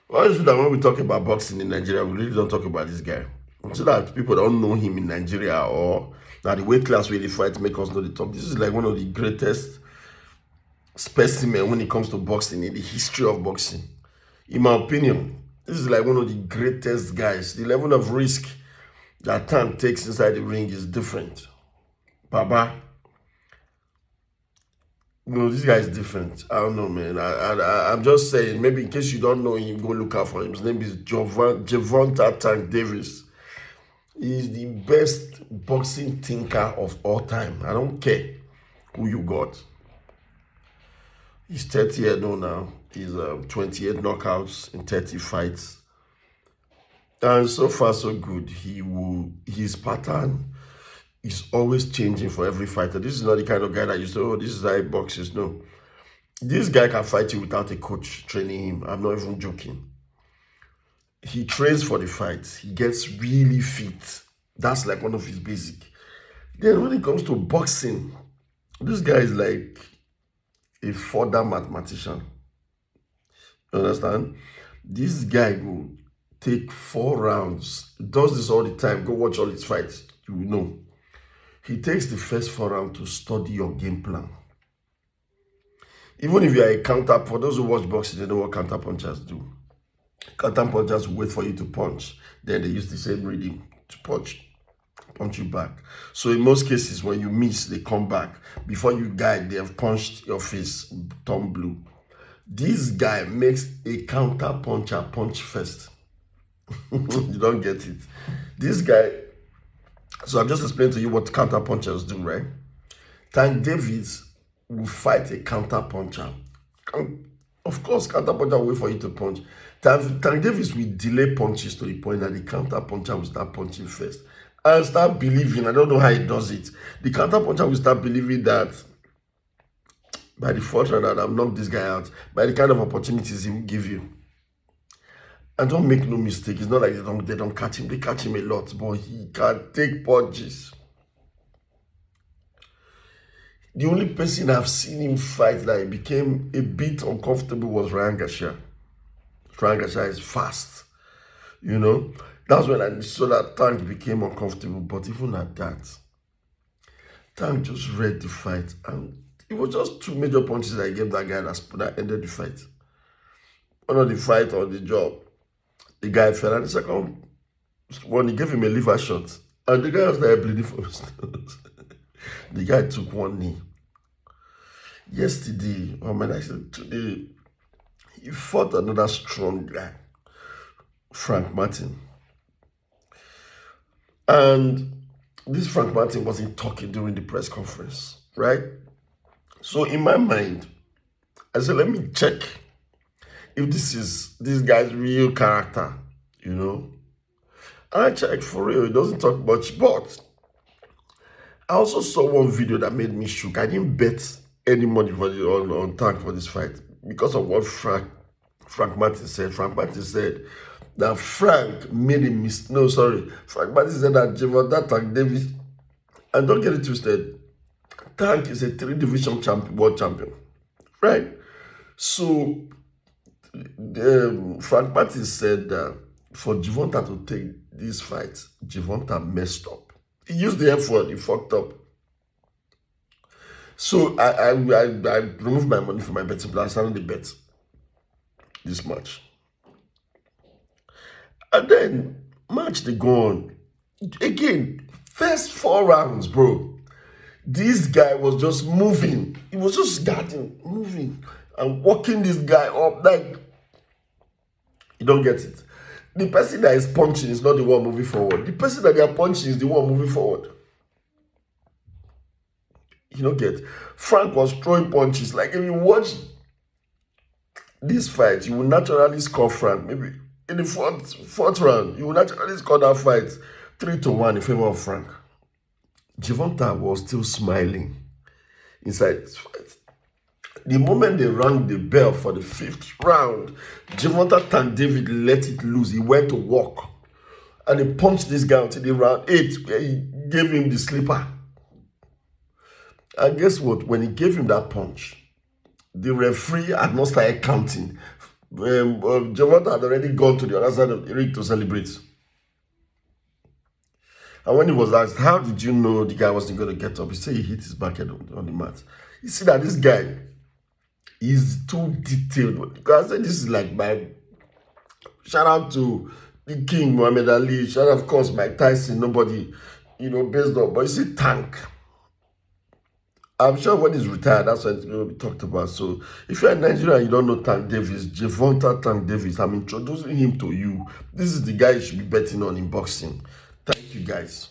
Why is it that when we talk about boxing in Nigeria, we really don't talk about this guy? So that people don't know him in Nigeria or that the weight class where they fight make us know the top. This is like one of the greatest specimen when it comes to boxing in the history of boxing. In my opinion, this is like one of the greatest guys. The level of risk that Tank takes inside the ring is different. Baba, no, this guy is different. I don't know, man. I'm just saying, maybe in case you don't know him, go look out for him. His name is Javonta Tank Davis. He's the best boxing thinker of all time. I don't care who you got. He's 30 years old now. He's 28 knockouts in 30 fights. And so far, so good. His pattern is always changing for every fighter. This is not the kind of guy that you say, oh, this is how he boxes. No. This guy can fight you without a coach training him. I'm not even joking. He trains for the fight. He gets really fit. That's like one of his basic. Then when it comes to boxing, this guy is like a further mathematician. You understand? This guy will take 4 rounds. He does this all the time. Go watch all his fights. You will know. He takes the first 4 rounds to study your game plan. Even if you are a counter, for those who watch boxing, they know what counter punchers do. Counter punchers wait for you to punch. Then they use the same rhythm to punch you back. So in most cases, when you miss, they come back. Before you guide, they have punched your face, turn blue. This guy makes a counter puncher punch first. You don't get it. This guy, so I've just explained to you what counter punchers do, right? Tank Davis will fight a counter puncher. Of course, counter puncher will wait for you to punch. Tank Davis will delay punches to the point that the counter puncher will start punching first. And start believing, I don't know how he does it. The counter puncher will start believing that by the 4th round, I've knocked this guy out, by the kind of opportunities he will give you. And don't make no mistake, it's not like they don't catch him. They catch him a lot, but he can take punches. The only person I've seen him fight that he became a bit uncomfortable was Ryan Garcia. Ryan Garcia is fast, you know. That's when I saw that Tank became uncomfortable. But even at that, Tank just read the fight. And it was just 2 major punches that he gave that guy that ended the fight. One of the fight on the job, the guy fell. And the second one, he gave him a liver shot. And the guy was there bleeding from his nose. The guy took 1 knee. Yesterday, or man, I said today, he fought another strong guy, Frank Mertin. And this Frank Mertin wasn't talking during the press conference, right? So in my mind, I said, let me check if this is this guy's real character, you know. And I checked for real, he doesn't talk much, but I also saw one video that made me shook. I didn't bet any money on Tank for this fight because of what Frank Mertin said. Frank Mertin said that Frank made a mistake. No, sorry. Frank Mertin said that Javonta Tank Davis, and don't get it twisted, Tank is a 3-division world champion, right? So Frank Mertin said that for Javonta to take this fight, Javonta messed up. He used the F word, he fucked up. So I removed my money from my betting plan. I started the bet this match. And then match they go on. Again, first 4 rounds, bro. This guy was just moving. He was just guarding, moving, and walking this guy up. Like, you don't get it. The person that is punching is not the one moving forward. The person that they are punching is the one moving forward. You don't get. Frank was throwing punches. Like, if you watch this fight, you will naturally score Frank. Maybe in the fourth round, you will naturally score that fight 3-1 in favor of Frank. Javonta was still smiling inside this fight. The moment they rang the bell for the 5th round, Javonta Tank Davis let it loose. He went to walk. And he punched this guy until the round 8, where he gave him the slipper. And guess what? When he gave him that punch, the referee had not started counting. Javante had already gone to the other side of the ring to celebrate. And when he was asked, how did you know the guy wasn't going to get up? He said he hit his backhead on the mat. You see that this guy is too detailed. Because I said this is like my shout out to the King Muhammad Ali. Shout out, of course, Mike Tyson. Nobody, based on. But you see, Tank. I'm sure when he's retired, that's what it's going to be talked about. So if you're in Nigeria and you don't know Tank Davis, Javonta Tank Davis, I'm introducing him to you. This is the guy you should be betting on in boxing. Thank you, guys.